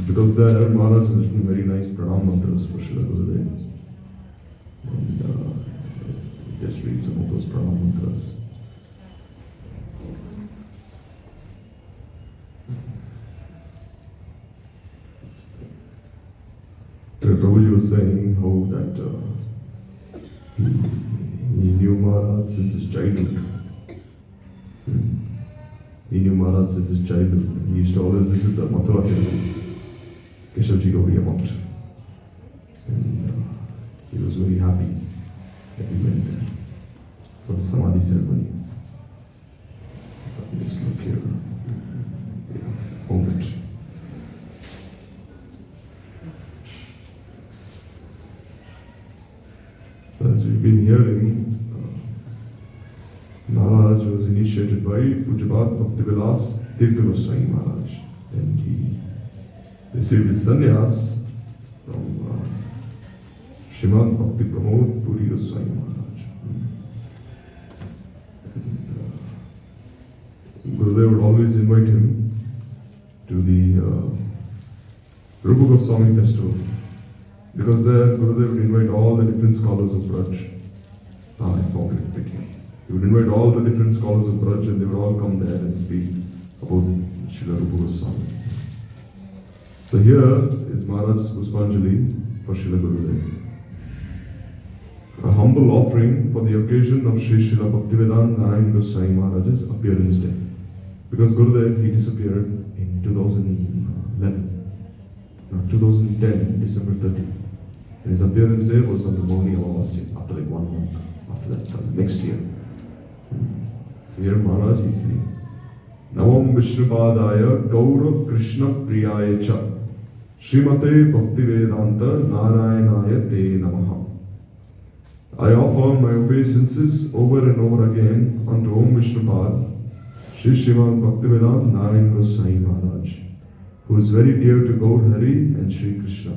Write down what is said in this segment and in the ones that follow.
Because there Maharaj has written very nice pranam mantras for Srila Gurudev. And just read some of those pranam mantras. Prabhuji was saying how that he knew Maharaj since his childhood. He knew Maharaj since his childhood. He used to always visit the Mathura temple, Keshavji Gaudiya Math. And he was very happy that he went there for the Samadhi ceremony. Just look here. Hold it. So as we've been hearing, Maharaj was initiated by Pujapat Bhaktivedanta Tirtha Goswami Maharaj. And he received his sannyas from Srimad Bhakti Pramod Puri Goswami Maharaj. And Gurudev would always invite him to the Rupa Goswami festival. Because there Gurudev would invite all the different scholars of Braj. I found it picking. He would invite all the different scholars of Braj and they would all come there and speak about Srila Rupa Goswami. So here is Maharaj's Puspanjali for Srila Gurudev. A humble offering for the occasion of Sri Srila Bhaktivedanta Narayan Goswami Maharaj's appearance day. Because Gurudev, he disappeared in 2010, December 30. And his appearance day was on the morning of Amavasya, after like 1 month, after that, next year. So here Maharaj is saying, Navam Vishnupadaya Gaura Krishna Priyaya Cha Srimate Bhaktivedanta Narayanaya Te Namaha. I offer my obeisances over and over again unto Om Vishnupad, Sri Srimad Bhaktivedanta Narayan Goswami Maharaj, who is very dear to Gaur Hari and Sri Krishna.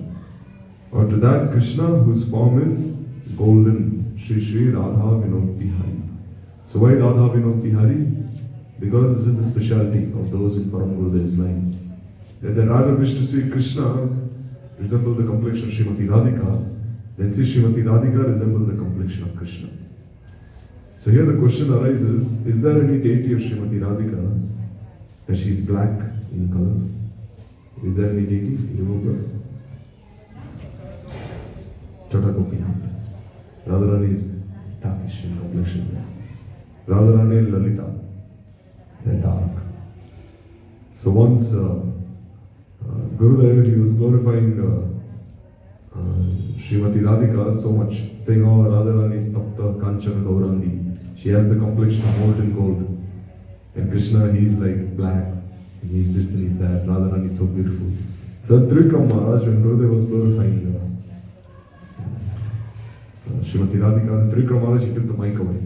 Or to that Krishna whose form is golden, Sri Sri Radha Vinod Bihari. So why Radha Vinod Bihari? Because this is the specialty of those in Param Gurudev's line. That they rather wish to see Krishna resemble the complexion of Srimati Radhika than see Srimati Radhika resemble the complexion of Krishna. So here the question arises, is there any deity of Srimati Radhika that she is black in color? Is there any deity? You remember? Tata Gopinath. Radharani is darkish in complexion. Radharani and Lalita, they're dark. So once Gurudev, he was glorifying Srimati Radhika so much, saying, oh, Radharani is Tapta Kanchana Gaurangi. She has the complexion of molten gold. And Krishna, he is like black. He's this and he's that. Radharani is so beautiful. So Trikam Maharaj, when Gurudev was glorifying Srimati Radhika, Trikam Maharaj, he took the mic away.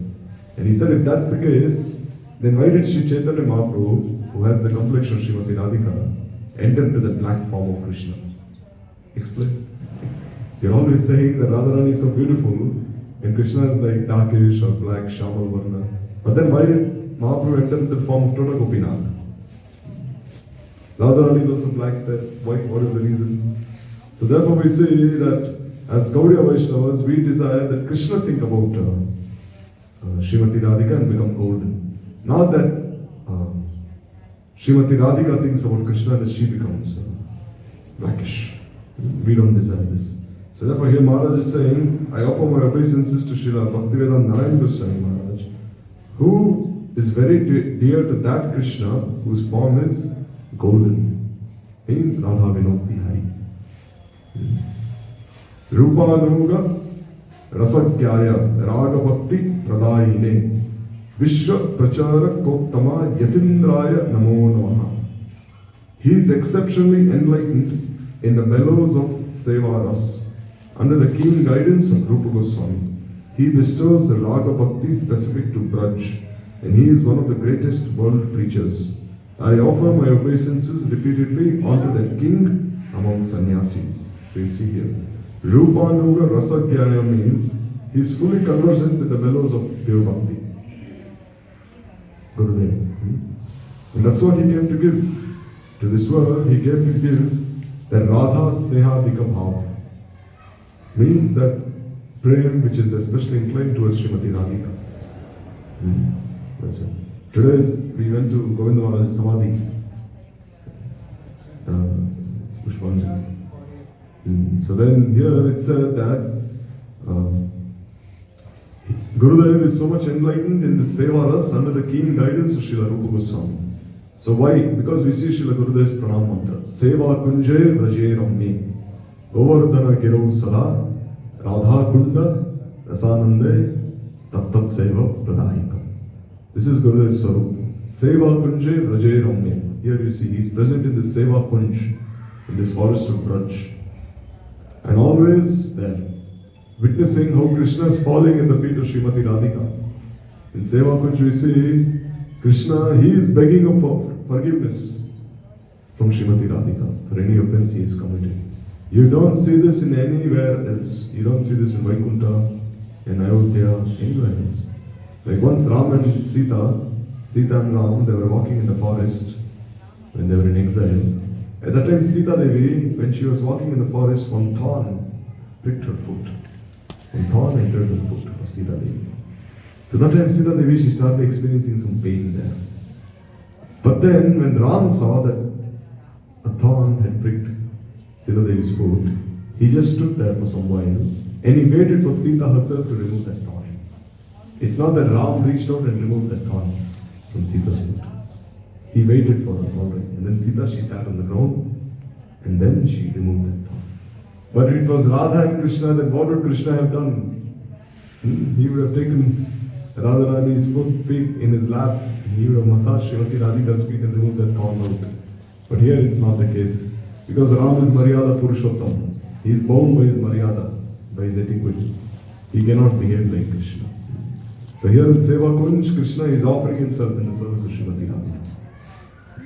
And he said, if that's the case, then why did Sri Chaitanya Mahaprabhu, who has the complexion of Srimati Radhika, enter into the black form of Krishna? Explain. You're always saying that Radharani is so beautiful, and Krishna is like darkish or black, Shamal Varna. But then why did Mahaprabhu enter into the form of Tota Gopinath? Radharani is also black, why? What is the reason? So therefore we say that as Gaudiya Vaishnavas, we desire that Krishna think about Srimati Radhika and become golden. Not that Srimati Radhika thinks about Krishna that she becomes blackish. We don't desire this. So therefore here Maharaj is saying, I offer my obeisances to Srila Bhaktivedanta Narayan Goswami Maharaj, who is very dear to that Krishna whose form is golden. Means Radha Vinod Bihari. Rupanuga Rasagyaya Raga Bhakti Pradayine Vishwa Prachara Kottama Yatindraya Namo Namaha. He is exceptionally enlightened in the bellows of Sevaras. Under the keen guidance of Rupa Goswami, he bestows the Raga Bhakti specific to Braj, and he is one of the greatest world preachers. I offer my obeisances repeatedly unto that king among sannyasis. So you see here, Rupanuga Rasagyaya means he is fully conversant with the bellows of pure bhakti. Gurudev. And that's what he came to give. To this world, he came to give that Radha Sneha Dika Bhav means that prem which is especially inclined towards Srimati Radhika. That's it. Today we went to Govinda Maharaj's Samadhi. It's Pushpanjali. So then here it said that Gurudev is so much enlightened in the Seva Ras under the keen guidance of Srila Rupa Goswami. So why? Because we see Srila Gurudev's Pranam Mantra. Seva Kunje Vraje Ramye Govardhana Giro Sada Radha Kunda Rasanande Tattat Seva Pradayika. This is Gurudev's Sarup. Seva Kunje Vraje Ramye. Here you see, he is present in this Seva Kunj, in this forest of Braj. And always there, witnessing how Krishna is falling at the feet of Srimati Radhika. In Seva Kunj we see Krishna, he is begging for forgiveness from Srimati Radhika for any offense he is committed. You don't see this in anywhere else. You don't see this in Vaikuntha, in Ayodhya, anywhere else. Like once Ram and Sita and Ram, they were walking in the forest when they were in exile. At that time, Sita Devi, when she was walking in the forest, one thorn pricked her foot. One thorn entered the foot of Sita Devi. So that time, Sita Devi, she started experiencing some pain there. But then, when Ram saw that a thorn had pricked Sita Devi's foot, he just stood there for some while and he waited for Sita herself to remove that thorn. It's not that Ram reached out and removed that thorn from Sita's foot. He waited for her, alright. And then Sita, she sat on the ground and then she removed that thorn. But it was Radha and Krishna, then what would Krishna have done? He would have taken Radharani's feet in his lap and he would have massaged Srimati Radhika's feet and removed that thorn out. But here it's not the case. Because Ram is Maryada Purushottam. He is bound by his Maryada, by his etiquette. He cannot behave like Krishna. So here in Seva Kunj, Krishna is offering himself in the service of Srimati Radhika.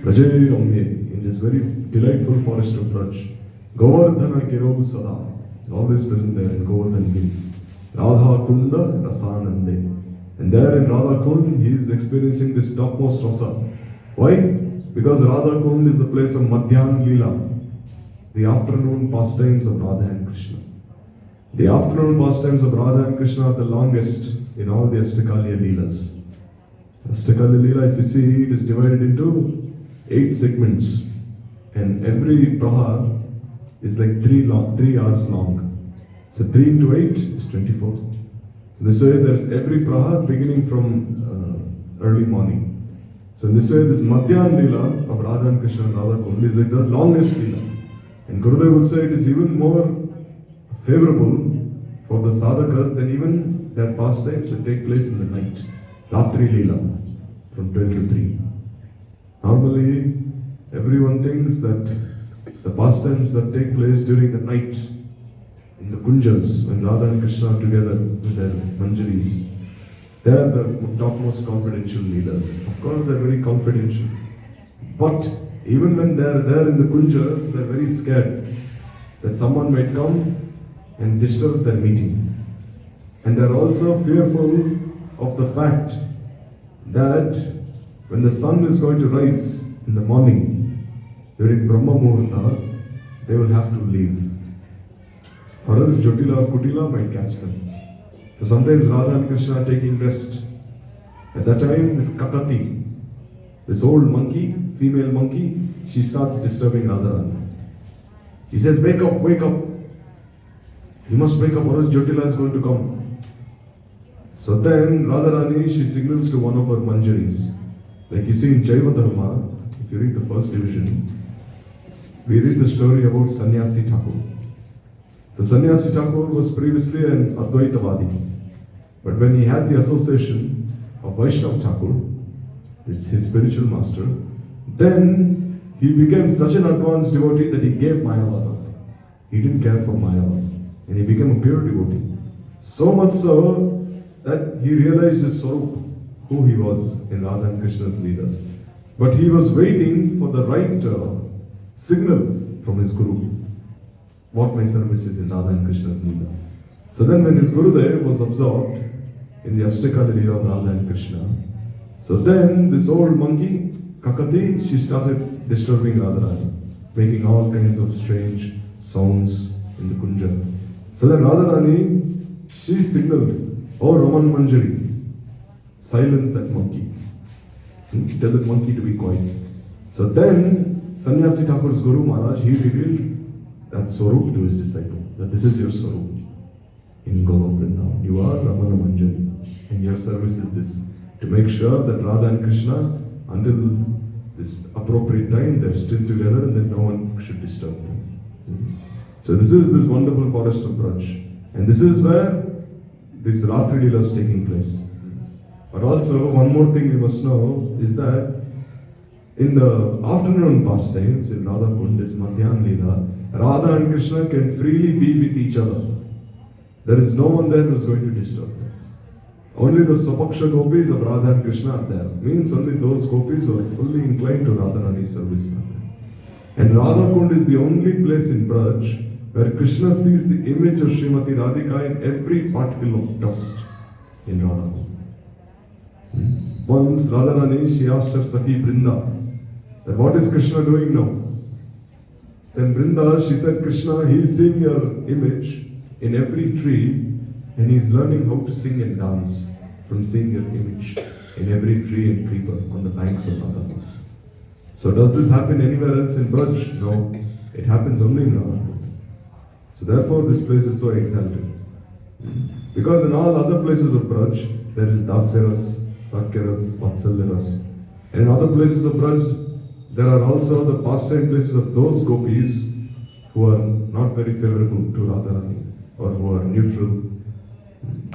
Rajay Ramye, in this very delightful forest of Braj. Govardhana Giro Sada, always present there in Govardhan Giri. Radha Kunda Rasanande. And there in Radha Kund, he is experiencing this topmost rasa. Why? Because Radha Kund is the place of Madhyan Leela, the afternoon pastimes of Radha and Krishna. The afternoon pastimes of Radha and Krishna are the longest in all the Ashtakaliya Leelas. Ashtakaliya Leela, if you see, it is divided into 8 segments. And every prahar is like 3 hours long. So 3 into 8 is 24. So this way there is every prahar beginning from early morning. So in this way this Madhyan Leela of Radha and Krishna and Radha Kund is like the longest Leela. And Gurudev would say it is even more favorable for the sadhakas than even their pastimes that take place in the night. Ratri Leela from 12 to 3. Normally everyone thinks that the pastimes that take place during the night in the kunjas, when Radha and Krishna are together with their manjaris, they are the topmost confidential leaders. Of course, they are very confidential. But even when they are there in the kunjas, they are very scared that someone might come and disturb their meeting. And they are also fearful of the fact that when the sun is going to rise in the morning, during Brahma Muhurta, they will have to leave. Or else Jotila or Kutila might catch them. So sometimes Radha and Krishna are taking rest. At that time, this Kakati, this old monkey, female monkey, she starts disturbing Radharani. He says, wake up, wake up. You must wake up or else Jotila is going to come. So then Radharani, she signals to one of her manjaris. Like you see in Jaiva Dharma, if you read the first division, we read the story about Sannyasi Thakur. So Sannyasi Thakur was previously an Advaitavadi. But when he had the association of Vaishnav Thakur, his spiritual master, then he became such an advanced devotee that he gave Mayavad up. He didn't care for Mayavad. And he became a pure devotee. So much so that he realized his Swarup, who he was in Radha and Krishna's leaders. But he was waiting for the right signal from his Guru. What my service is in Radha and Krishna's Leela. So then when his Gurudev was absorbed in the Ashtakala Leela of Radha and Krishna, so then this old monkey, Kakati, she started disturbing Radharani. making all kinds of strange sounds in the kunja. So then Radharani, she signaled, "Oh Raman Manjari, silence that monkey. Tell that monkey to be quiet." So then Sannyasi Thakur's Guru Maharaj, he revealed that Swarup to his disciple, that this is your Swarup in Golok Vrindavan. You are Ramana Manjari, and your service is this, to make sure that Radha and Krishna, until this appropriate time, they're still together and that no one should disturb them. So this is this wonderful forest of Braj, and this is where this Ratri Leela is taking place. But also, one more thing we must know is that in the afternoon pastimes in Radha Kund, this Madhyan Leela, Radha and Krishna can freely be with each other. There is no one there who is going to disturb them. Only the Sapaksha gopis of Radha and Krishna are there. Means only those gopis who are fully inclined to Radharani's service are there. And Radha Kund is the only place in Braj where Krishna sees the image of Srimati Radhika in every particle of dust in Radha Kund. Once Radharani, she asked her Sakhi Brinda, that what is Krishna doing now? Then Brinda, she said, Krishna, he is seeing your image in every tree and he is learning how to sing and dance from seeing your image in every tree and creeper on the banks of Radha. So does this happen anywhere else in Braj? No, it happens only in Radha. So therefore this place is so exalted. Because in all other places of Braj, there is Dasyaras, Sakyaras, Vatsalyaras. And in other places of Braj, there are also the pastime places of those gopis who are not very favorable to Radharani or who are neutral.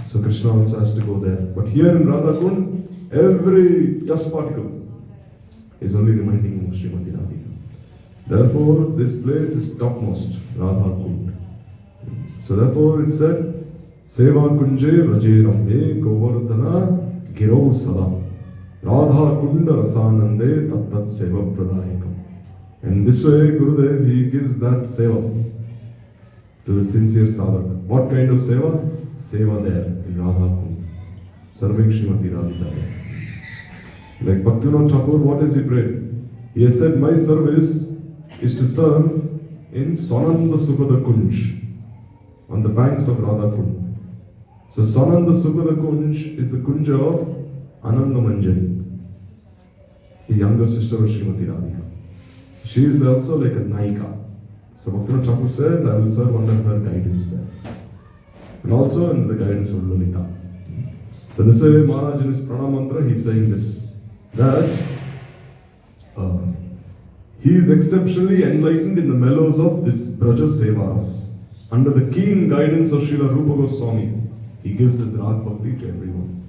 So Krishna also has to go there. But here in Radha Kund, every dust particle is only reminding him of Srimati Radhika. Therefore, this place is topmost, Radha Kund. So therefore it said, Seva Kunje Raje Rambe Govardhana Girau Sada Radha Kunda Rasanande Tattat Seva Pradayakam. And this way Gurudev, he gives that seva to the sincere sadhak. What kind of seva? Seva there in Radha Kund, serving Srimati Radhika. Like Bhaktivinoda Thakur, what has he prayed? He has said, my service is to serve in Swananda Sukada Kunj, on the banks of Radha Kund. So Swananda Sukada Kunj is the kunja of Ananda Manjari, the younger sister of Srimati Radhika. She is also like a Naika. So Bhaktivinoda Thakur says, I will serve under her guidance there. And also under the guidance of Lalita. So this way Maharaj in his Pranam Mantra, he is saying this, that he is exceptionally enlightened in the mellows of this Braja Sevas. Under the keen guidance of Srila Rupa Goswami, he gives this Rag Bhakti to everyone.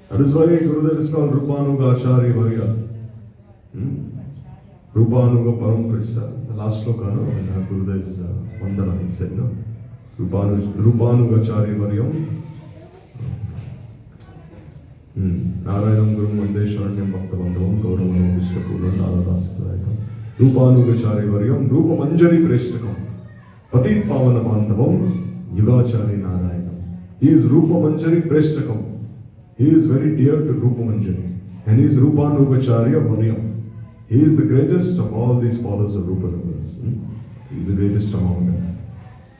That is why Gurudev is called Rupanuga Acharya Varya. Rupanuga Param Krishna. The last sloka, no? In Gurudev's Vandana, he said, no? Rupanuga Acharya Varyam. Narayanam Gurum Vande Sharanyam Bhaktavandavam Gauravano Vishwapuram Naradasipradayakam Rupanuga Acharya Varyam Rupa Manjari Preshtakam Patit Pavana Bandhavam Yugacharya Narayanam. He is Rupa Manjari Preshtakam. He is very dear to Rupa Manjari. And he is Rupanugacharya Varyam. He is the greatest of all these followers of Rupa Nugas. He is the greatest among them.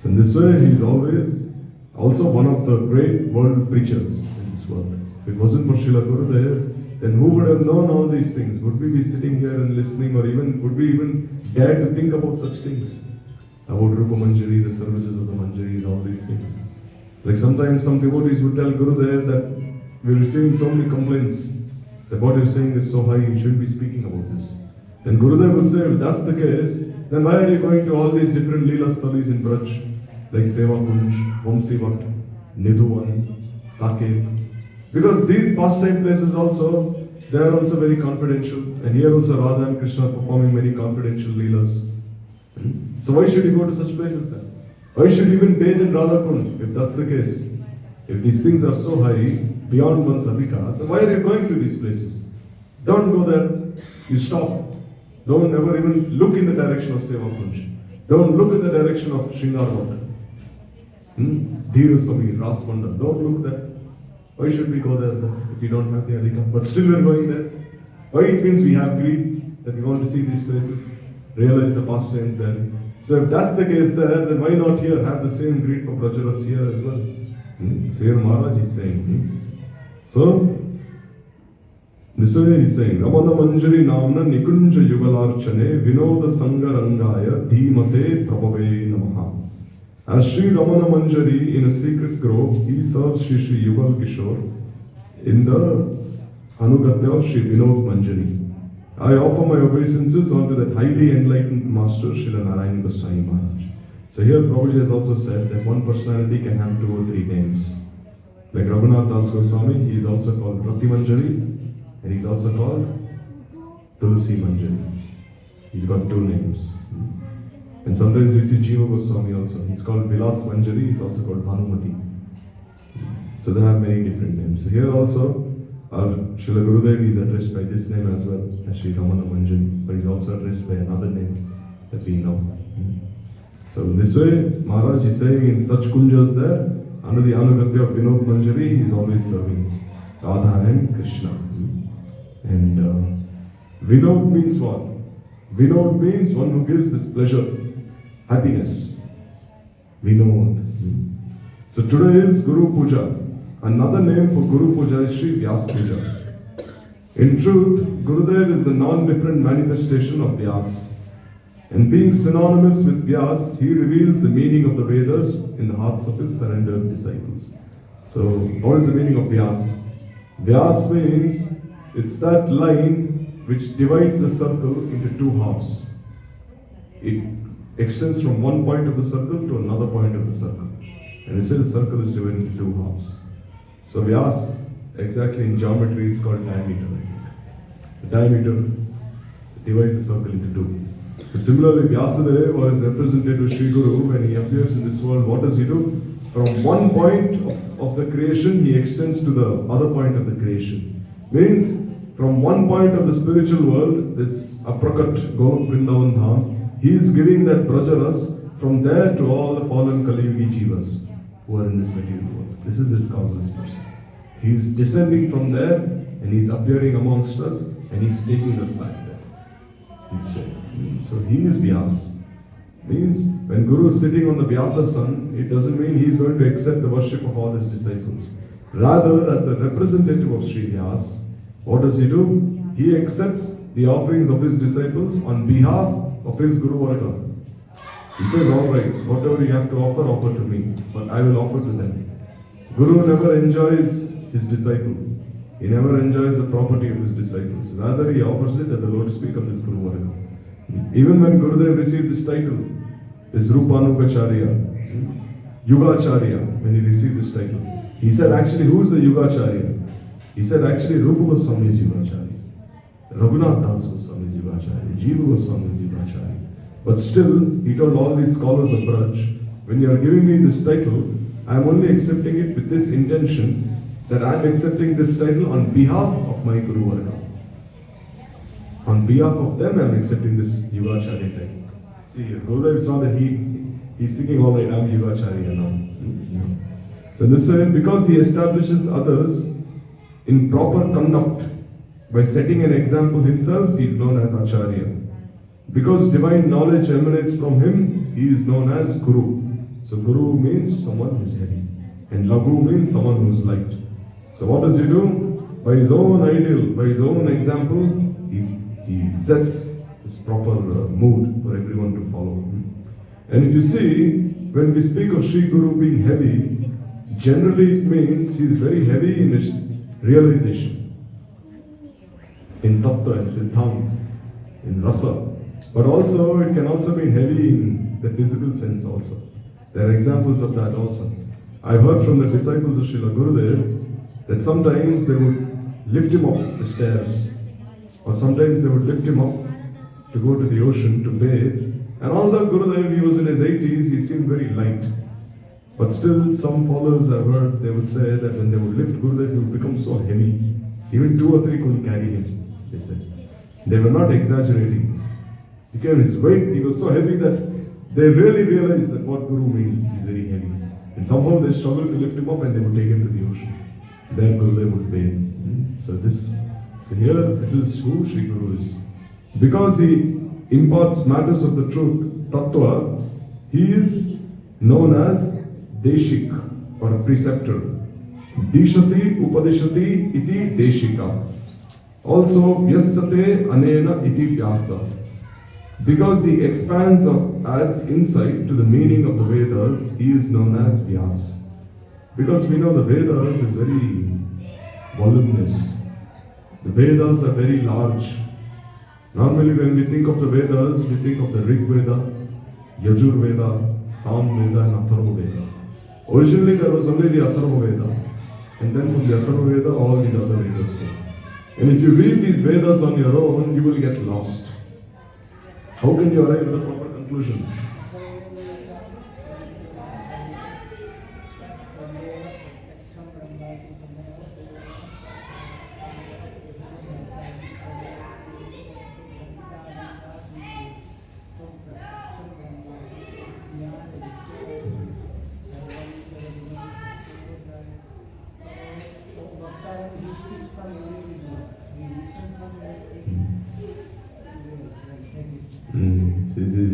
So in this way, he is always also one of the great world preachers in this world. If it wasn't for Srila Gurudev, then who would have known all these things? Would we be sitting here and listening, or even would we even dare to think about such things? About Rupa Manjari, the services of the Manjaris, all these things. Like sometimes some devotees would tell Gurudev that we're receiving so many complaints that what you're saying is so high, you shouldn't be speaking about this. Then Gurudev would say, if that's the case, then why are you going to all these different Leela Sthalis in Braj? Like Seva Kunj, Vamsivat, Nidhuvan, Saket. Because these pastime places also, they are also very confidential. And here also Radha and Krishna are performing many confidential Leelas. So why should you go to such places then? Why should you even bathe in Radha Kund if that's the case? If these things are so high, beyond one's adhika, then why are you going to these places? Don't go there. You stop. Don't ever even look in the direction of Seva Kunj. Don't look in the direction of Shringarvat. Dhira Samir, Ras Mandal. Don't look there. Why should we go there if we don't have the adhika? But still we're going there. Why? It means we have greed, that we want to see these places. realize the pastimes there. So if that's the case there, then why not here have the same greed for prajaras here as well? So here Maharaj is saying. So this way he is saying, Ramana Manjari Namna Nikunja Yugalarchane Vinoda Sangarangaya Dhimate Prabhave Namaha. As Sri Ramana Manjari in a secret grove, he serves Sri Sri Yugal Kishore in the Anugatya of Sri Vinod Manjari. I offer my obeisances unto that highly enlightened master, Srila Narayana Goswami Maharaj. So here Prabhuji has also said that one personality can have 2 or 3 names. Like Raghunath Das Goswami, he is also called Rati Manjari, and he is also called Tulsi Manjari. He's got 2 names. And sometimes we see Jiva Goswami also. He's called Vilas Manjari, he's also called Bhanumati. So they have many different names. So here also, our Srila Gurudev is addressed by this name as well, as Sri Ramana Manjari, but he's also addressed by another name that we know. So this way, Maharaj is saying in such kunjas there, under the Anugatya of Vinod Manjari, he is always serving Radha and Krishna. And Vinod means what? Vinod means one who gives this pleasure, happiness. Vinod. So today is Guru Puja. Another name for Guru Puja is Sri Vyas Puja. In truth, Gurudev is the non-different manifestation of Vyas. And being synonymous with Vyas, he reveals the meaning of the Vedas in the hearts of his surrendered disciples. So, what is the meaning of Vyas? Vyas means it's that line which divides a circle into 2 halves. It extends from one point of the circle to another point of the circle. And we say the circle is divided into 2 halves. So Vyas, exactly in geometry, is called diameter. The diameter divides the circle into 2. So similarly, Vyasadeva was represented to Sri Guru when he appears in this world. What does he do? From one point of the creation, he extends to the other point of the creation. Means, from one point of the spiritual world, this Aprakat Golok Vrindavan Dham, he is giving that Brajaras from there to all the fallen Kaliyugi Jivas who are in this material world. This is his causeless person. He is descending from there and he is appearing amongst us and he is taking us back there. So he is Vyas. Means when Guru is sitting on the Vyasa sun, it doesn't mean he is going to accept the worship of all his disciples. Rather, as a representative of Sri Vyas, what does he do? He accepts the offerings of his disciples on behalf of his Guru Varga. He says, alright, whatever you have to offer to me, but I will offer to them. Guru never enjoys his disciple. He never enjoys the property of his disciples. Rather, he offers it at the lotus feet of his Guru Varga. Even when Gurudev received this title, this Rupanukacharya, Yugacharya, when he received this title, he said, actually, who is the Yugacharya? He said, actually, Rupa Goswami is Yugacharya. Raghunath Das Goswami is Yugacharya. Jiva Goswami is Yugacharya. But still, he told all these scholars of Braj, when you are giving me this title, I am only accepting it with this intention that I am accepting this title on behalf of my Guru Varga. On behalf of them, I am accepting this Yugacharya title. See, Gurudev saw that he's thinking, all right, I am Yugacharya now. So in this way, because he establishes others in proper conduct by setting an example himself, he is known as Acharya. Because divine knowledge emanates from him, he is known as Guru. So Guru means someone who is heavy. And Laghu means someone who is light. So what does he do? By his own ideal, by his own example, he sets this proper mood for everyone to follow. And if you see, when we speak of Sri Guru being heavy, generally it means he is very heavy in his realization. In Tattva and Siddhanta, in Rasa. But also, it can also be heavy in the physical sense also. There are examples of that also. I've heard from the disciples of Srila Gurudev that sometimes they would lift him up the stairs, or sometimes they would lift him up to go to the ocean to bathe. And although Gurudev, he was in his 80s, he seemed very light. But still, some followers I've heard, they would say that when they would lift Gurudev, he would become so heavy. Even 2 or 3 couldn't carry him, they said. They were not exaggerating. His weight, he was so heavy that they really realized that what Guru means, he's very heavy. And somehow they struggled to lift him up and they would take him to the ocean. There Gurudev would bathe. So here, this is who Sri Guru is. Because he imparts matters of the truth, tattva, he is known as deshik or a preceptor. Dishati upadishati iti deshika. Also, vyasate anena iti vyasa. Because he expands or adds insight to the meaning of the Vedas, he is known as Vyas. Because we know the Vedas is very voluminous. The Vedas are very large. Normally when we think of the Vedas, we think of the Rig Veda, Yajur Veda, Sam Veda and Atharva Veda. Originally there was only the Atharva Veda. And then from the Atharva Veda, all these other Vedas came. And if you read these Vedas on your own, you will get lost. How can you arrive at a proper conclusion?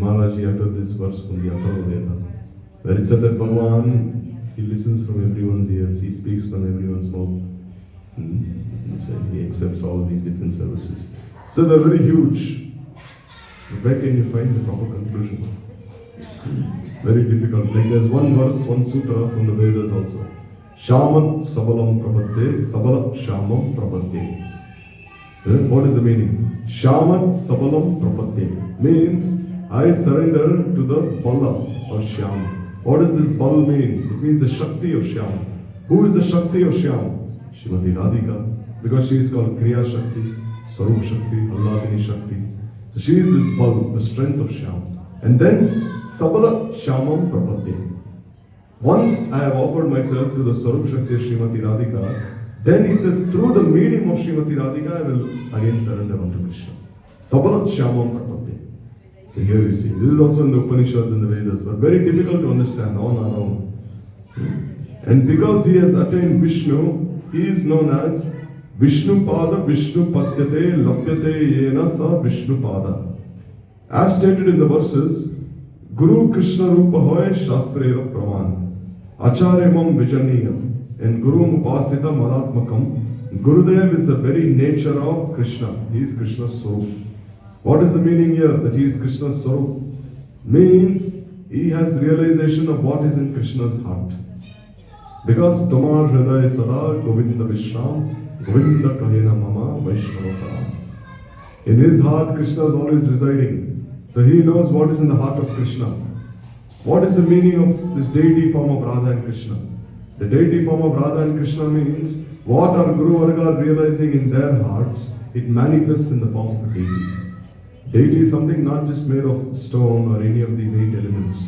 Maharaj, he uttered this verse from the Atharva Veda, where it said that Bhagavan, he listens from everyone's ears, he speaks from everyone's mouth. He accepts all these different services. So they're very huge. But where can you find the proper conclusion? Very difficult. Like there's one verse, one sutra from the Vedas also. Shamat sabalam prabhate, sabala shamam prabhate. What is the meaning? Shamat sabalam prabhate means I surrender to the bala of Shyam. What does this bal mean? It means the Shakti of Shyam. Who is the Shakti of Shyam? Srimati Radhika. Because she is called Kriya Shakti, Sarup Shakti, Alladini Shakti. So she is this bal, the strength of Shyam. And then Sabala Shyamam Prapati. Once I have offered myself to the Sarup Shakti of Srimati Radhika, then he says, through the medium of Srimati Radhika, I will again surrender unto Krishna. Sabala Shyamam Prapati. So here you see, this is also in the Upanishads and the Vedas, but very difficult to understand on our own. And because he has attained Vishnu, he is known as Vishnu Pada Vishnu Padyate Lapyate Yena Sa Vishnu Pada. As stated in the verses, Guru Krishna Rupa Hoy Shastrera Praman, Acharya Mam Vijaniya, and Guru Upasita Maratmakam. Gurudev is the very nature of Krishna. He is Krishna's soul. What is the meaning here that he is Krishna's Swarup? Means he has realization of what is in Krishna's heart. Because Tomar Hriday Sada Govinda Vishram Govinda Kahena Mama Vaishnava. In his heart Krishna is always residing. So he knows what is in the heart of Krishna. What is the meaning of this deity form of Radha and Krishna? The deity form of Radha and Krishna means what our Guru Varga are realizing in their hearts, it manifests in the form of a deity. Deity is something not just made of stone or any of these 8 elements.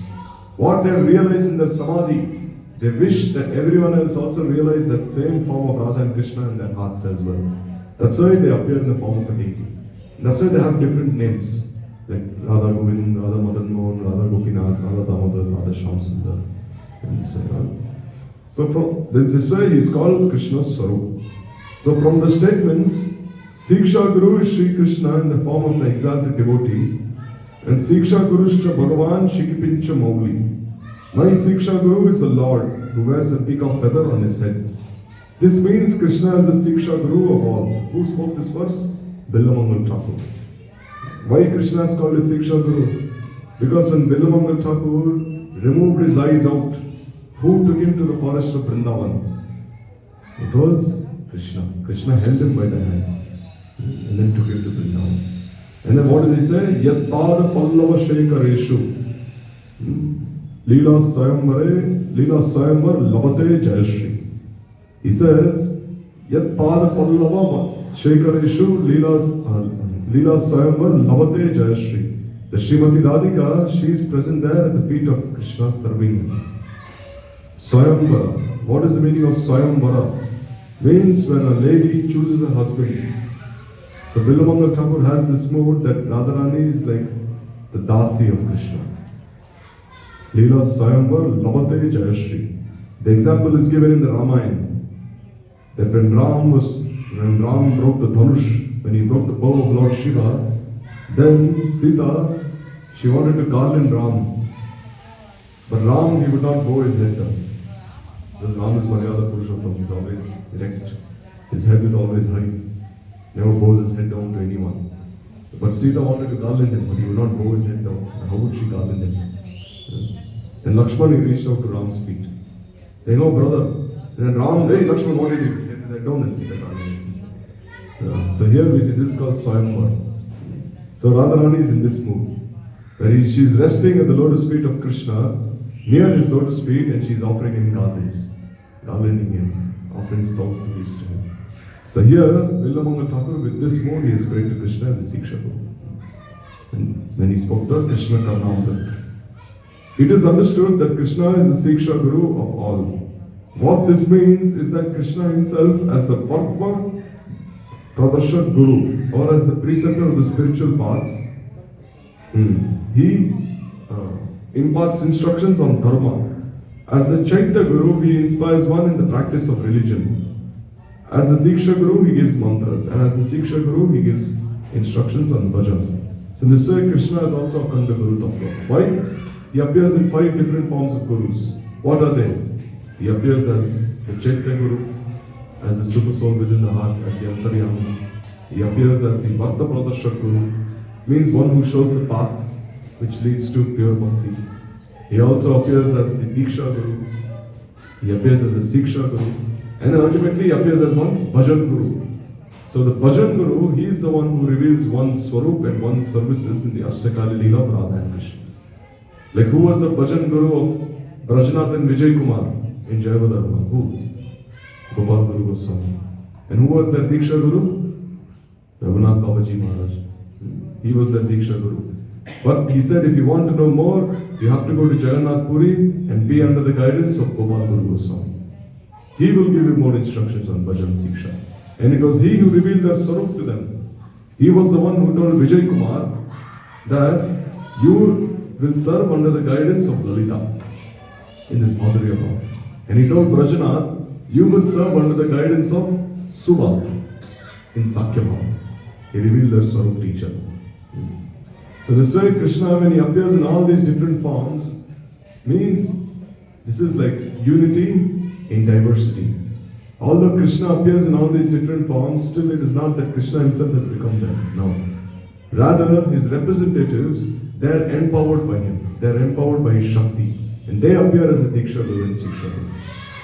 What they have realized in their samadhi, they wish that everyone else also realize that same form of Radha and Krishna in their hearts as well. That's why they appear in the form of a deity. That's why they have different names. Like Radha Govind, Radha Madan Mohan, Radha Gopinath, Radha Damodar, Radha Shamsundar, and so on. So from this is why he is called Krishna's Swarup. So from the statements, Siksha Guru is Sri Krishna in the form of an exalted devotee, and Siksha Guru is Bhagavan Shikipincha Mauli. My Siksha Guru is the Lord who wears a peacock feather on his head. This means Krishna is the Siksha Guru of all. Who spoke this verse? Billamangal Thakur. Why Krishna is called a Siksha Guru? Because when Billamangal Thakur removed his eyes out, who took him to the forest of Vrindavan? It was Krishna. Krishna held him by the hand and then took him to Vrindavan. And then what does he say? Yat pada pallava shekareshu Leela Swayamvar Labate Jayashri. He says, Yat pada pallava shekareshu Leela Swayamvar Labate Jayashri. The Srimati Radhika, she is present there at the feet of Krishna serving him. Swayamvara. What is the meaning of Swayamvara? Means when a lady chooses a husband. So Billamangal Thakur has this mood that Radharani is like the Dasi of Krishna. Leela Swayamvar Labate Jayashri. The example is given in the Ramayana. That when Ram broke the Dhanush, when he broke the bow of Lord Shiva, Then Sita, she wanted to garland Ram. But Ram, he would not bow his head down. Because Ram is Maryada Purushottam, he's always erect. His head is always high. Never bows his head down to anyone. But Sita wanted to garland him, but he would not bow his head down. How would she garland him? Then Lakshman, he reached out to Ram's feet, saying, "Oh brother." And then Ram, hey Lakshman, what did he do? He had his head down and Sita garlanded him. So here we see, this is called Swayamvar. So Radharani is in this mood, where she is resting at the lotus feet of Krishna, near his lotus feet, and she is offering him garlands, garlanding him, offering stalls to him. So here, Villamangal Thakur, with this mood, he is praying to Krishna as a Siksha Guru. And when he spoke to Krishna Karnamrit, it is understood that Krishna is the Siksha Guru of all. What this means is that Krishna himself, as the Parma Pradarshak Guru, or as the preceptor of the spiritual paths, he imparts instructions on dharma. As the Chaitya Guru, he inspires one in the practice of religion. As the Diksha Guru, he gives mantras, and as the Siksha Guru, he gives instructions on bhajan. So in this way, Krishna is also Akhanda Guru Tattva. Why? He appears in 5 different forms of Gurus. What are they? He appears as the Chaitya Guru, as the super soul within the heart, as the Antaryami. He appears as the Bhakta Pradarshak Guru, means one who shows the path which leads to pure bhakti. He also appears as the Diksha Guru. He appears as the Siksha Guru. And then ultimately he appears as one's Bhajan Guru. So the Bhajan Guru, he is the one who reveals one's Swarup and one's services in the Ashtakali Leela of Radha and Krishna. Like who was the Bhajan Guru of Brajnath and Vijay Kumar in Jayavadharma? Who? Gopal Guru Goswami. And who was their Diksha Guru? Raghunath Babaji Maharaj. He was their Diksha Guru. But he said, if you want to know more, you have to go to Jagannath Puri and be under the guidance of Gopal Guru Goswami. He will give you more instructions on Bhajan Siksha. And it was he who revealed their Swarup to them. He was the one who told Vijay Kumar that you will serve under the guidance of Lalita in this Madhurya Bhav. And he told Brajanath, you will serve under the guidance of Subha in Sakya Bhav. He revealed their Swarup to each other. So this way Krishna, when he appears in all these different forms, means this is like unity in diversity. Although Krishna appears in all these different forms, still it is not that Krishna himself has become them. No. Rather, his representatives, they are empowered by him. They are empowered by his Shakti. And they appear as a Diksha Guru and Siksha Guru.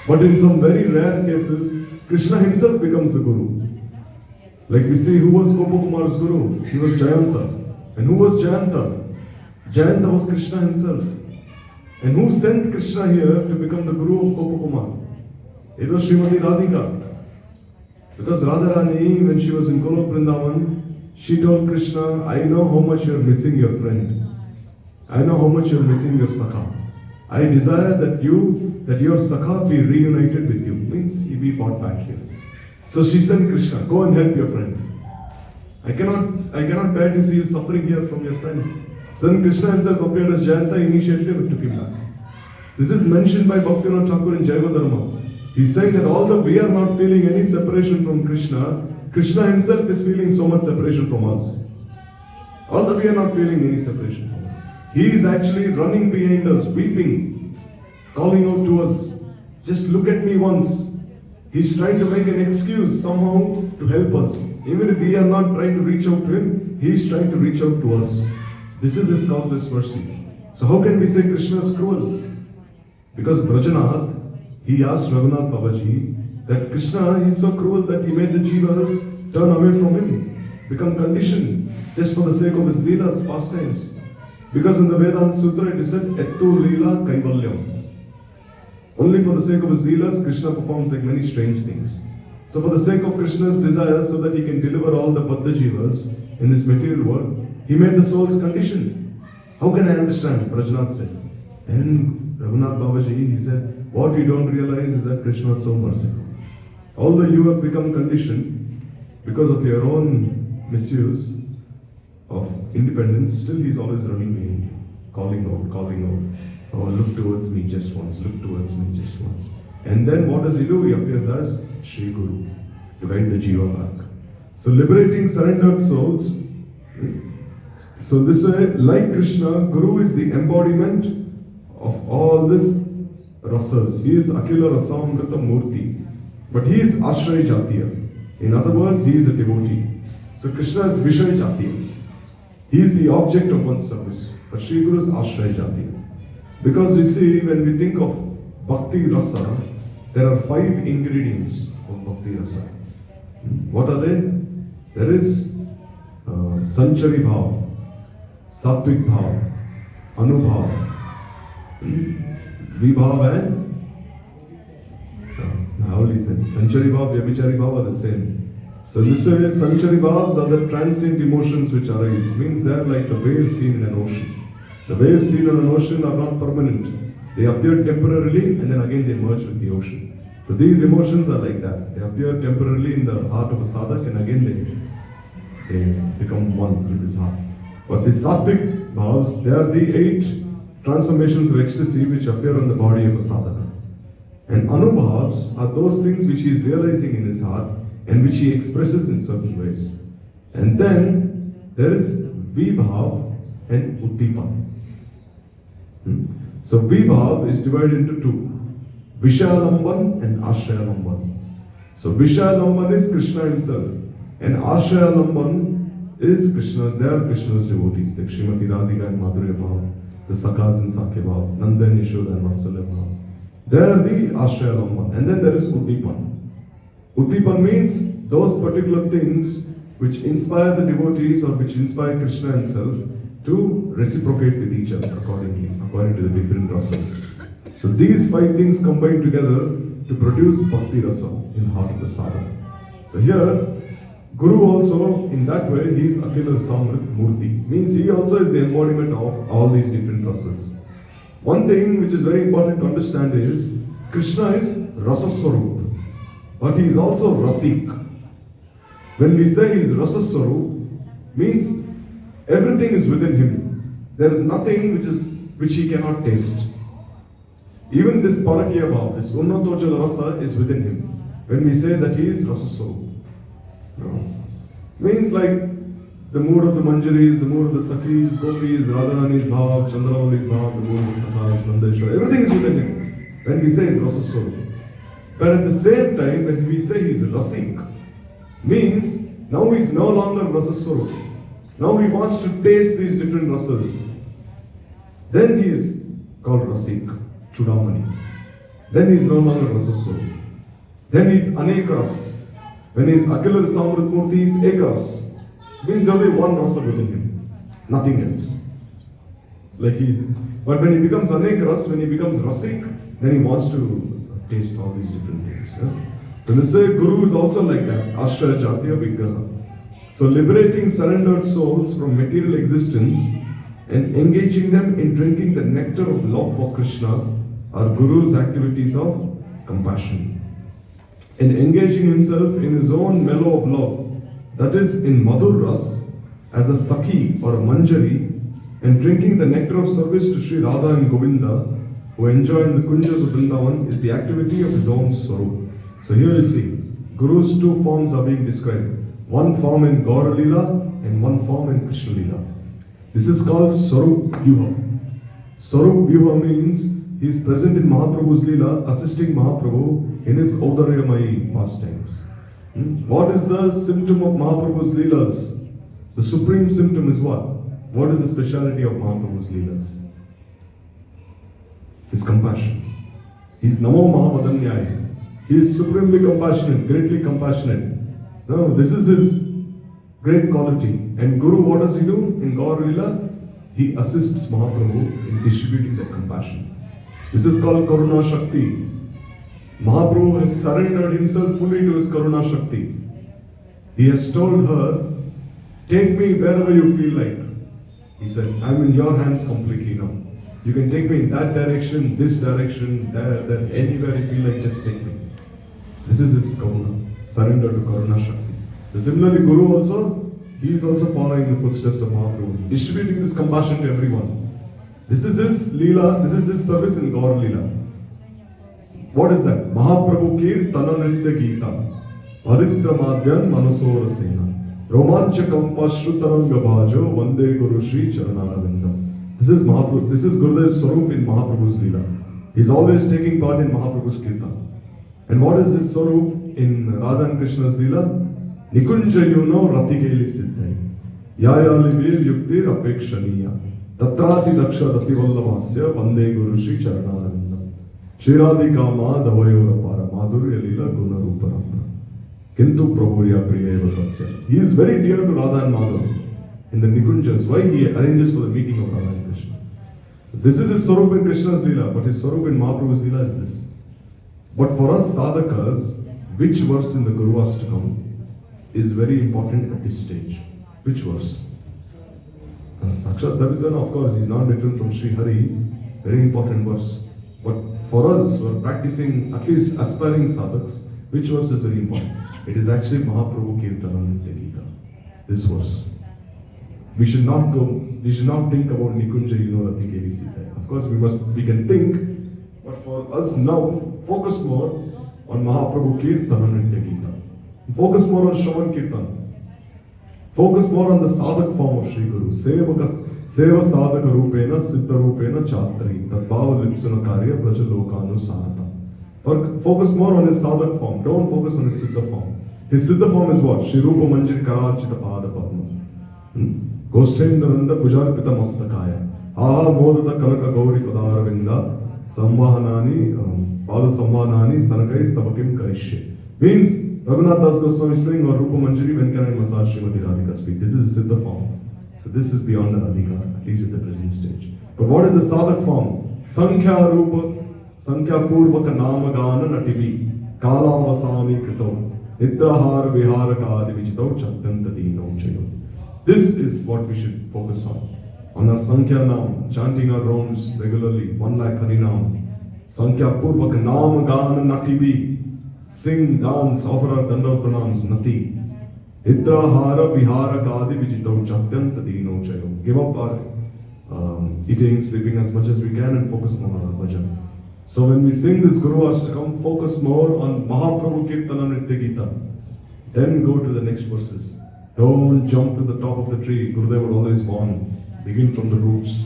But in some very rare cases, Krishna himself becomes the Guru. Like we see, who was Gopakumar's Guru? He was Jayanta. And who was Jayanta? Jayanta was Krishna himself. And who sent Krishna here to become the Guru of Gopakumar? It was Srimati Radhika. Because Radharani, when she was in Golok Vrindavan, she told Krishna, I know how much you are missing your friend. I know how much you are missing your Sakha. I desire that your Sakha be reunited with you. Means he be brought back here. So she sent Krishna, go and help your friend. I cannot bear to see you suffering here from your friend. So then Krishna himself appeared as Jayanta initiative and took him back. This is mentioned by Bhaktivedanta Thakur in Jayavadharma. He's saying that although we are not feeling any separation from Krishna, Krishna himself is feeling so much separation from us. Although we are not feeling any separation from him. He is actually running behind us, weeping, calling out to us, just look at me once. He's trying to make an excuse somehow to help us. Even if we are not trying to reach out to him, he is trying to reach out to us. This is his causeless mercy. So how can we say Krishna is cruel? Because Brajanath, he asked Raghunath Babaji that Krishna is so cruel that he made the jivas turn away from him, become conditioned just for the sake of his leelas, pastimes. Because in the Vedanta Sutra it is said, Ettu Leela Kaivalyam. Only for the sake of his leelas, Krishna performs like many strange things. So for the sake of Krishna's desire, so that he can deliver all the Baddha jivas in this material world, he made the souls conditioned. How can I understand? Brajanath said. Then Raghunath Babaji, he said, what you don't realize is that Krishna is so merciful. Although you have become conditioned because of your own misuse of independence, still he is always running behind you, calling out. Oh, look towards me just once, look towards me just once. And then what does he do? He appears as Shri Guru to guide the Jiva back. So liberating surrendered souls. So this way, like Krishna, Guru is the embodiment of all this rasas. He is Akila Rasamrita Murti. But he is Ashray Jatiya. In other words, he is a devotee. So Krishna is Vishay Jatiya. He is the object of one's service. But Sri Guru is Ashray Jatiya. Because you see, when we think of Bhakti Rasa, there are 5 ingredients of Bhakti Rasa. What are they? There is Sanchari Bhav, Sattvic Bhav, Anubhav, Vibhav and I only said Sanchari Bhav, Vyabhichari Bhav are the same. So this way, Sanchari Bhavs are the transient emotions which arise. Means they are like the waves seen in an ocean. The waves seen in an ocean are not permanent. They appear temporarily and then again they merge with the ocean. So these emotions are like that. They appear temporarily in the heart of a sadhak and again they become one with his heart. But the sattvic bhavs, they are the 8 transformations of ecstasy which appear on the body of a sadhaka. And anubhavs are those things which he is realizing in his heart and which he expresses in certain ways. And then there is vibhav and uttipan. So vibhav is divided into 2. Vishalamban and Ashrayalamban. So Vishalamban is Krishna himself. And Ashrayalamban is Krishna. They are Krishna's devotees, like Srimati Radhika and Madhurya Bhav, the Sakhas and Sakhya Bhav, Nanda and Yashoda and Vatsalya Bhav. They are the Ashrayalamban. And then there is Uttipan. Uttipan means those particular things which inspire the devotees or which inspire Krishna himself to reciprocate with each other accordingly, according to the different rasas. So these 5 things combine together to produce Bhakti Rasa in the heart of the sadhaka. So here, Guru also, in that way, he is Akila Samrit Murti. Means he also is the embodiment of all these different rasas. One thing which is very important to understand is, Krishna is Rasaswarup, but he is also Rasik. When we say he is Rasaswarup, means everything is within him. There is nothing which he cannot taste. Even this Parakya Bhav, this Unnatojala Rasa is within him. When we say that he is Rasaswarup. Means like the mood of the Manjaris, the mood of the Sakhis, Gopis, Radharani's Bhav, Chandravali's Bhav, the mood of the Sakhas, Nandeshwar, everything is within him. When we say he is Rasaswarup. But at the same time, when we say he is Rasik, means now he is no longer Rasaswarup. Now he wants to taste these different rasas. Then he is called Rasik. Chudamani. Then he is no longer Rasaswarup. Then he is Anekaras. When he is Akila Samrit Murti, he is Ekaras. Means only one rasa within him. Nothing else. But when he becomes Anekaras, when he becomes Rasik, then he wants to taste all these different things. So this way, Guru is also like that. Ashra Jatiya Vigraha. So liberating surrendered souls from material existence and engaging them in drinking the nectar of love for Krishna are Guru's activities of compassion. In engaging himself in his own mellow of love, that is in Madhur Ras, as a Sakhi or a Manjari, and drinking the nectar of service to Sri Radha and Govinda, who enjoy in the Kunjas of Vrindavan, is the activity of his own Swarup. So here you see, Guru's 2 forms are being described. One form in Gaura Leela and one form in Krishna Leela. This is called Swarup Vyuha. Swarup Vyuha means he is present in Mahaprabhu's Leela, assisting Mahaprabhu in his Audaryamayi pastimes. What is the symptom of Mahaprabhu's Leelas? The supreme symptom is what? What is the speciality of Mahaprabhu's Leelas? His compassion. He is Namo Mahavadanyaya. He is supremely compassionate, greatly compassionate. No, this is his great quality. And Guru, what does he do in Gaur Leela? He assists Mahaprabhu in distributing that compassion. This is called Karuna Shakti. Mahaprabhu has surrendered himself fully to his Karuna Shakti. He has told her, take me wherever you feel like. He said, I'm in your hands completely now. You can take me in that direction, this direction, there, anywhere you feel like, just take me. This is his Karuna, surrender to Karuna Shakti. So similarly, Guru also, he is also following the footsteps of Mahaprabhu, distributing this compassion to everyone. This is his Leela, this is his service in Gaur Leela. What is that? Mahaprabhu Kir Tananritya Gita, Aditra Madhyan Manusora Sena. Romanchakam Pashrutaranga Bhajo Vande Guru Shri Charanarvindam. This is Mahaprabhu. This is Gurudev's Swarup in Mahaprabhu's Leela. He's always taking part in Mahaprabhu's Kirtan. And what is his Swarup in Radha and Krishna's Leela? Nikunja Yuno Ratikeli Siddhai. Yayali Vir Yuktir Apekshaniya. Tatrati Daksha Dativallavasya Vande Guru Shri Charanarvindam. Shriradhika Ma Davayorapara Madhurya Leela Guna Ruparama. Kintu Prabhuya Priya Tasya. He is very dear to Radha and Madhava in the Nikunjas. Why he arranges for the meeting of Radha and Krishna. This is his Swarup in Krishna's Leela, but his Swarup in Mahaprabhu's Leela is this. But for us sadhakas, which verse in the Guru Ashtakam is very important at this stage? Which verse? Sakshat Davidana, of course, is not different from Sri Hari. Very important verse. But for us who are practicing, at least aspiring sadhaks, which verse is very important? It is actually Mahaprabhu Kirtana Nitya Gita. This verse. We should not think about Nikunja Yuno Ratikeli Siddhai. Of course, we can think, but for us now, focus more on Mahaprabhu Kirtana Nitya Gita. Focus more on Shravan Kirtan. Focus more on the sadhak form of Sri Guru. Seva sadhaka rupena, siddha rupena, chatri. Tadbhava lipsuna karya, praja lokanu sarata. Focus more on his sadhak form. Don't focus on his siddha form. His siddha form is what? Shri Rupa Manjari Karachita Pada Padma. Goshtendrananda Pujarpita Mastakaya. Aha Modata Kanaka Gauri Padara Vinda. Samvahanani, Pada Samvahanani, Sanakai Stavakim Karishye. Means, Raghunath Das Goswami is playing on Rupa Manjari, when can I massage Srimati Radhika's feet? This is Siddha form. So this is beyond the Radhika, at least at the present stage. But what is the Sadhak form? Sankhya Rupa, Sankhya Purvaka Namagana Nativi, Kala Vasami Krito, Nidrahar Viharaka Adivichito, Chattantati Chayo. This is what we should focus on our Sankhya Nam, chanting our rounds regularly, 1 lakh Harinam. Sankhya Purvaka Namagana Nativi. Sing, dance, offer our Dandavat pranams, nati. Nidrahara Vihara Kadi Vijito Chatyanta Dino Chayo. Give up our eating, sleeping as much as we can and focus more on our bhajan. So when we sing this Guru Ashtakam, focus more on Mahaprabhu Kirtana Nitya Gita. Then go to the next verses. Don't jump to the top of the tree. Gurudev would always warn. Begin from the roots.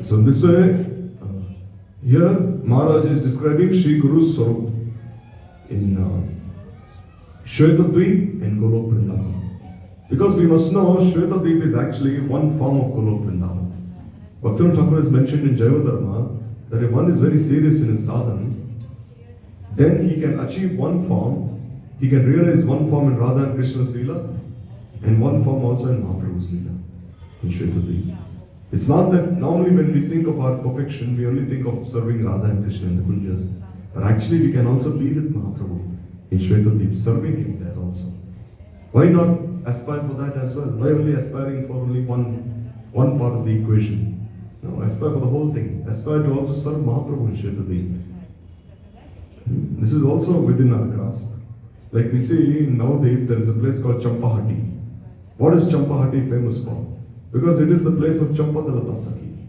So in this way, here Maharaj is describing Sri Guru's Swarup in Shvetadvip and Golok Vrindavan. Because we must know Shvetadvip is actually one form of Golok Vrindavan. Bhaktivinoda Thakur has mentioned in Jayavadharma that if one is very serious in his sadhana, then he can achieve one form, he can realize one form in Radha and Krishna's Leela and one form also in Mahaprabhu's Leela, in Shvetadvip. It's not that normally when we think of our perfection, we only think of serving Radha and Krishna in the Kunjas. But actually we can also be with Mahaprabhu in Shvetadvip, serving him there also. Why not aspire for that as well? Why only aspiring for only one part of the equation? No, aspire for the whole thing. Aspire to also serve Mahaprabhu in Shvetadvip. This is also within our grasp. Like we see in Navadvip, there is a place called Champahati. What is Champahati famous for? Because it is the place of Champadalata Sakhi,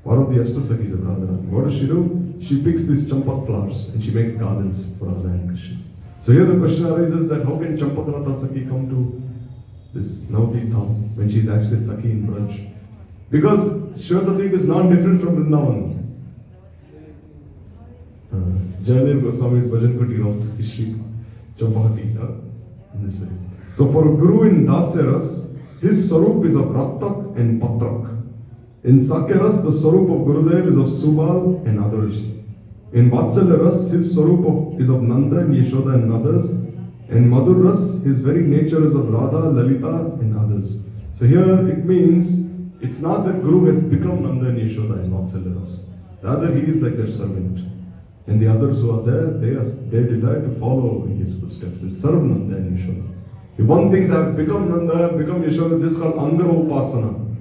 one of the Ashtasakis of Radharani. What does she do? She picks these champak flowers and she makes gardens for Radha and Krishna. So here the question arises that how can Champadalata Sakhi come to this Navadvip Dham when she is actually Sakhi in Braj? Because Shvetadvip is not different from Vrindavan. Jayadev Goswami's Bhajan Kutir also is Shri Champahati in this way. So for a Guru in Dasyaras, his Swarup is of Rattak and Patrak. In Sakyaras, the Swarup of Gurudev is of Subal and others. In Vatsalyaras, his Swarup is of Nanda and Yashoda and others. In Madhuras, his very nature is of Radha, Lalita and others. So here it means, it's not that Guru has become Nanda and Yashoda in Vatsalyaras. Rather, he is like their servant. And the others who are there, they desire to follow in his footsteps and serve Nanda and Yashoda. If one thinks I have become Nanda, I have become Yashoda, this is called Angara Upasana.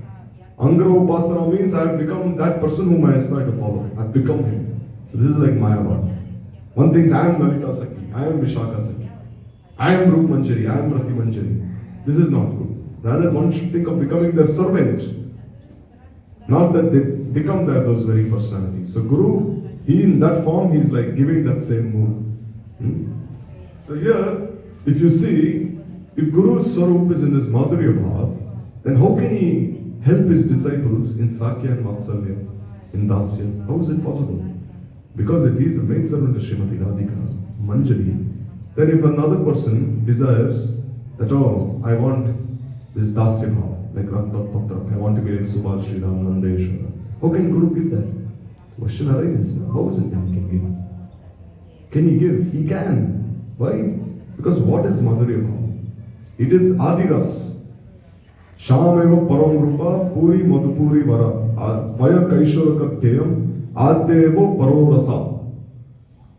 Angara Upasana means I have become that person whom I aspire to follow. I have become him. So this is like Mayavad. One thinks I am Lalita Sakhi, I am Vishaka Sakhi, I am Rup Manjari, I am Rati Manjari. This is not good. Rather, one should think of becoming their servant. Not that they become those very personalities. So Guru, he in that form, he is like giving that same mood. So here, if you see, if Guru's Swarup is in this Madhurya Bhav, then how can he help his disciples in Sakya and Vatsalya, in Dasya? How is it possible? Because if he is a maidservant to Srimati Radhika, Manjari, then if another person desires that, oh, I want this Dasya Bhav, like Raktat Patra, I want to be like Subal Sriram Nandeshwara, how can Guru give that? Question arises now. How is it that he can give? Can he give? He can. Why? Because what is Madhurya Bhav? It is Adiras. Shameva Param Rupa Puri Madhupuri Vara Vaya Kaishora Katyam Adevo Paro Rasa.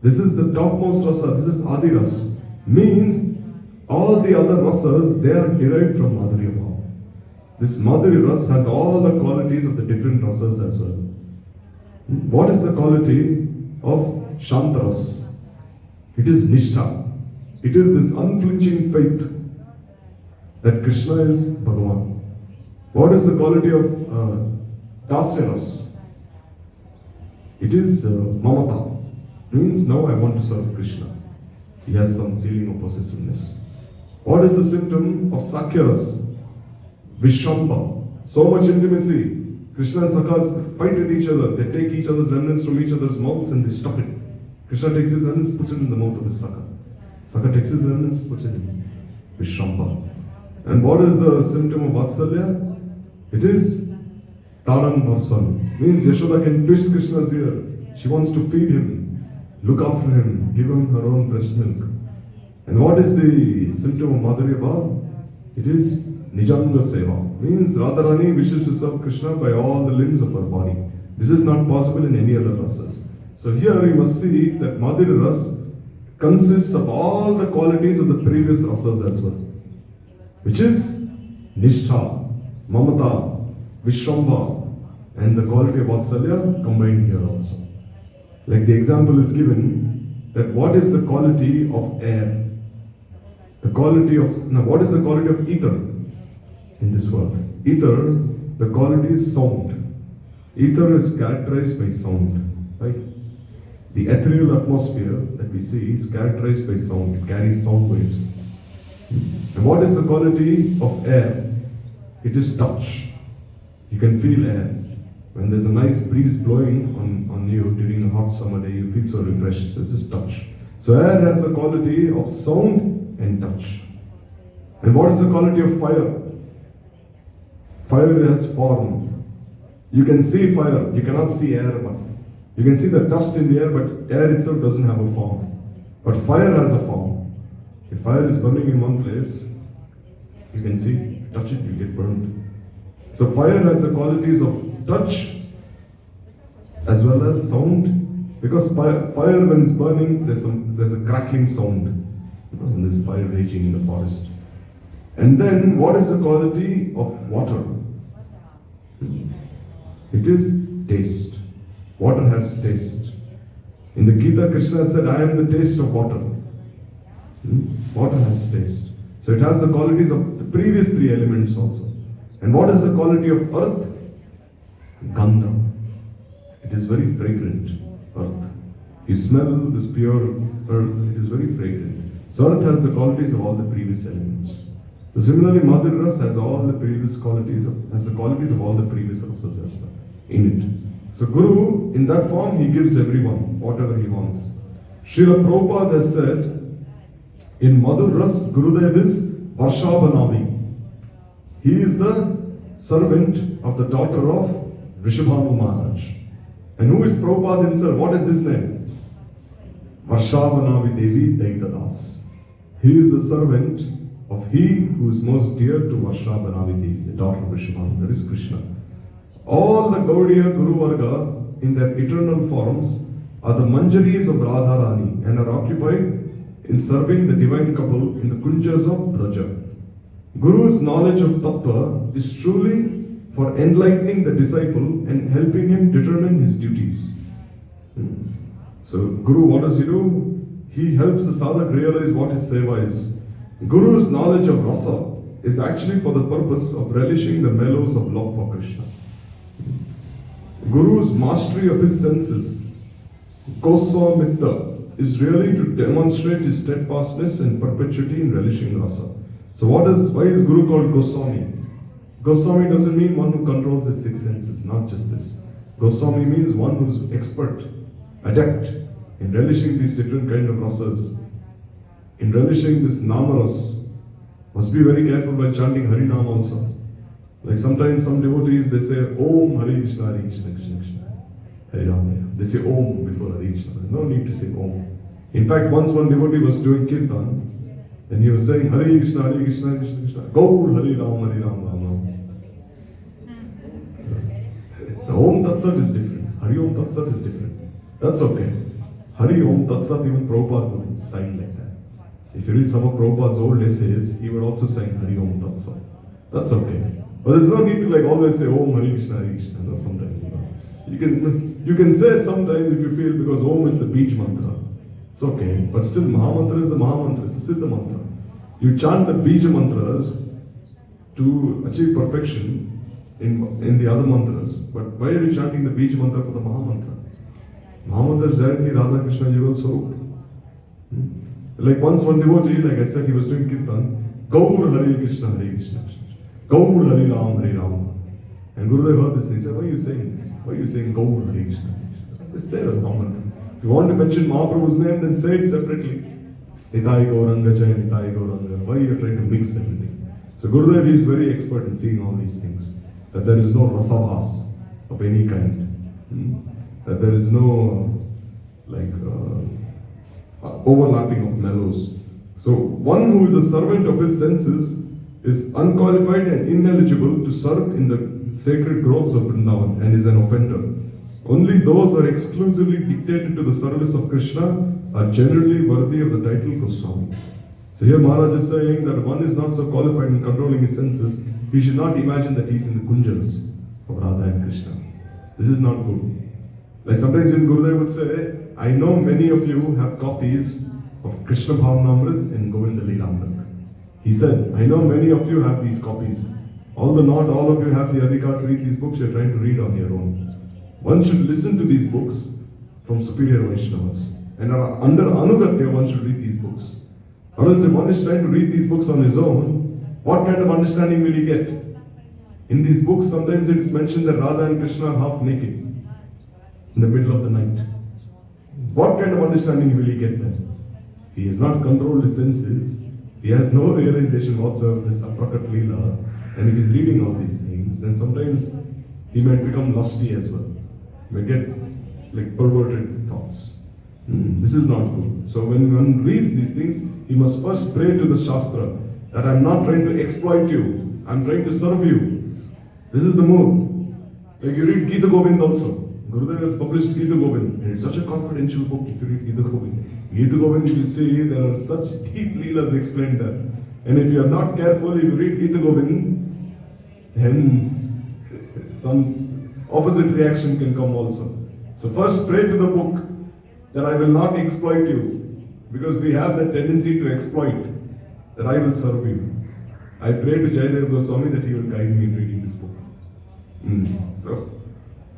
This is the topmost rasa. This is Adiras. Means all the other rasas, they are derived from Madhurya Bhav. This Madhurya Ras has all the qualities of the different rasas as well. What is the quality of Shantras? It is Nishtha. It is this unflinching faith that Krishna is Bhagavan. What is the quality of Dasyaras? It is Mamata. Means now I want to serve Krishna. He has some feeling of possessiveness. What is the symptom of Sakyaras? Vishamba. So much intimacy. Krishna and Sakhas fight with each other. They take each other's remnants from each other's mouths and they stuff it. Krishna takes his remnants, puts it in the mouth of his Sakha. Sakha takes his remnants, puts it in Vishamba. And what is the symptom of Vatsalya? It is Taran Bharsan. Means Yashoda can twist Krishna's ear. She wants to feed him, look after him, give him her own breast milk. And what is the symptom of Madhurya Bhav? It is Nijanga Seva. Means Radharani wishes to serve Krishna by all the limbs of her body. This is not possible in any other rasas. So here you must see that Madhurya Ras consists of all the qualities of the previous rasas as well. Which is Nishtha, Mamata, Vishramba, and the quality of Vatsalya combined here also. Like the example is given that what is the quality of air? What is the quality of ether in this world? Ether, the quality is sound. Ether is characterized by sound, right? The ethereal atmosphere that we see is characterized by sound. It carries sound waves. And what is the quality of air? It is touch. You can feel air. When there's a nice breeze blowing on you during a hot summer day, you feel so refreshed. This is touch. So air has the quality of sound and touch. And what is the quality of fire? Fire has form. You can see fire, you cannot see air, but you can see the dust in the air, but air itself doesn't have a form. But fire has a form. If fire is burning in one place, you can see, touch it, you get burned. So fire has the qualities of touch as well as sound, because fire when it's burning, there's a crackling sound when there's fire raging in the forest. And then what is the quality of water? It is taste. Water has taste. In the Gita, Krishna said, I am the taste of water. Water has taste. So it has the qualities of the previous three elements also. And what is the quality of earth? Gandha. It is very fragrant, earth. If you smell this pure earth, it is very fragrant. So earth has the qualities of all the previous elements. So similarly, Madhurya Ras has all the previous qualities has the qualities of all the previous rasas as well in it. So Guru, in that form, he gives everyone whatever he wants. Srila Prabhupada has said, in Madhurya Ras, Gurudev is Varshabhanavi. He is the servant of the daughter of Vrishabhanu Maharaj. And who is Prabhupada himself? What is his name? Varshabhanavi Devi Daitadas. He is the servant of he who is most dear to Varshabhanavi Devi, the daughter of Vrishabhanu. That is Krishna. All the Gaudiya Guru Varga in their eternal forms are the Manjaris of Radharani and are occupied in serving the divine couple in the Kunjas of Braja. Guru's knowledge of Tattva is truly for enlightening the disciple and helping him determine his duties. So Guru, what does he do? He helps the sadhak realize what his seva is. Guru's knowledge of rasa is actually for the purpose of relishing the mellows of love for Krishna. Guru's mastery of his senses, Koswamitta, is really to demonstrate his steadfastness and perpetuity in relishing rasa. So why is Guru called Goswami? Goswami doesn't mean one who controls his six senses, not just this. Goswami means one who's expert, adept in relishing these different kind of rasas, in relishing this namaras. Must be very careful while chanting Harinam also. Like sometimes some devotees, they say Om Hare Krishna, Hare Krishna, Krishna Krishna, Hare Rama. They say Om before Hare Krishna. There's no need to say Om. In fact, once one devotee was doing kirtan, and he was saying Hare Krishna, Hare Krishna, Krishna Krishna, Gaur Hare Ram, Hare Ram, Ram Ram. The Om Tat Sat is different. Hari Om Tat Sat is different. That's okay. Hari Om Tat Sat, even Prabhupada would sign like that. If you read some of Prabhupada's old essays, he would also say Hari Om Tat Sat. That's okay. But there's no need to like always say Om Hare Krishna, Hare Krishna. No, sometimes you can say sometimes if you feel, because Om is the beach mantra. It's okay. But still Maha Mantra is the Maha Mantra, it's the Siddha Mantra. You chant the Bija mantras to achieve perfection in the other mantras. But why are you chanting the Bija mantra for the Maha Mantra? Maha Mantra is directly Radha Krishna Yugal Swarup. Like once one devotee, like I said, he was doing kirtan, Gaur Hare Krishna, Hare Krishna, Gaur Hare Ram, Hare Ram. And Gurudev heard this and he said, why are you saying this? Why are you saying Gaur Hare Krishna? Just say the Maha Mantra. If you want to mention Mahaprabhu's name, then say it separately. Nitai Gauranga Jai, Nitai Gauranga. Why are you trying to mix everything? So Gurudev is very expert in seeing all these things. That there is no rasabhas of any kind. That there is no overlapping of mellows. So one who is a servant of his senses is unqualified and ineligible to serve in the sacred groves of Vrindavan and is an offender. Only those who are exclusively dictated to the service of Krishna are generally worthy of the title Goswami. So here Maharaj is saying that one is not so qualified in controlling his senses, he should not imagine that he is in the kunjas of Radha and Krishna. This is not good. Like sometimes in Gurudev would say, I know many of you have copies of Krishna Bhavanamrit and Govinda Leelamrit. He said, I know many of you have these copies. Not all of you have the adhikar to read these books, you're trying to read on your own. One should listen to these books from superior Vaishnavas. And under Anugatya, one should read these books. Or else if one is trying to read these books on his own, what kind of understanding will he get? In these books, sometimes it is mentioned that Radha and Krishna are half naked in the middle of the night. What kind of understanding will he get then? He has not controlled his senses. He has no realization whatsoever of this aprakat leela. And if he's reading all these things, then sometimes he might become lusty as well. He may get like perverted thoughts. This is not good. So when one reads these things, he must first pray to the Shastra that I'm not trying to exploit you, I'm trying to serve you. This is the mood. Like you read Gita Govind also. Gurudev has published Gita Govind, and it's such a confidential book if you read Gita Govind. Gita Govind, if you see, there are such deep leelas explained there. And if you are not careful, if you read Gita Govind, then some opposite reaction can come also. So first pray to the book that I will not exploit you, because we have that tendency to exploit, that I will serve you. I pray to Jayadev Goswami that he will guide me in reading this book.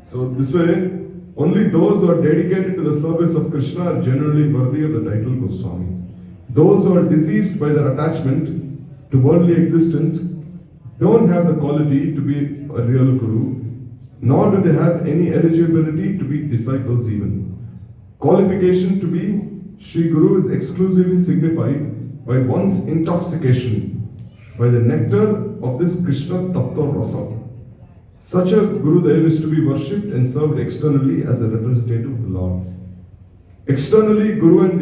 So this way, only those who are dedicated to the service of Krishna are generally worthy of the title Goswami. Those who are diseased by their attachment to worldly existence don't have the quality to be a real guru, nor do they have any eligibility to be disciples even. Qualification to be Sri Guru is exclusively signified by one's intoxication by the nectar of this Krishna Tattva Rasa. Such a Gurudev is to be worshipped and served externally as a representative of the Lord. Externally, Guru and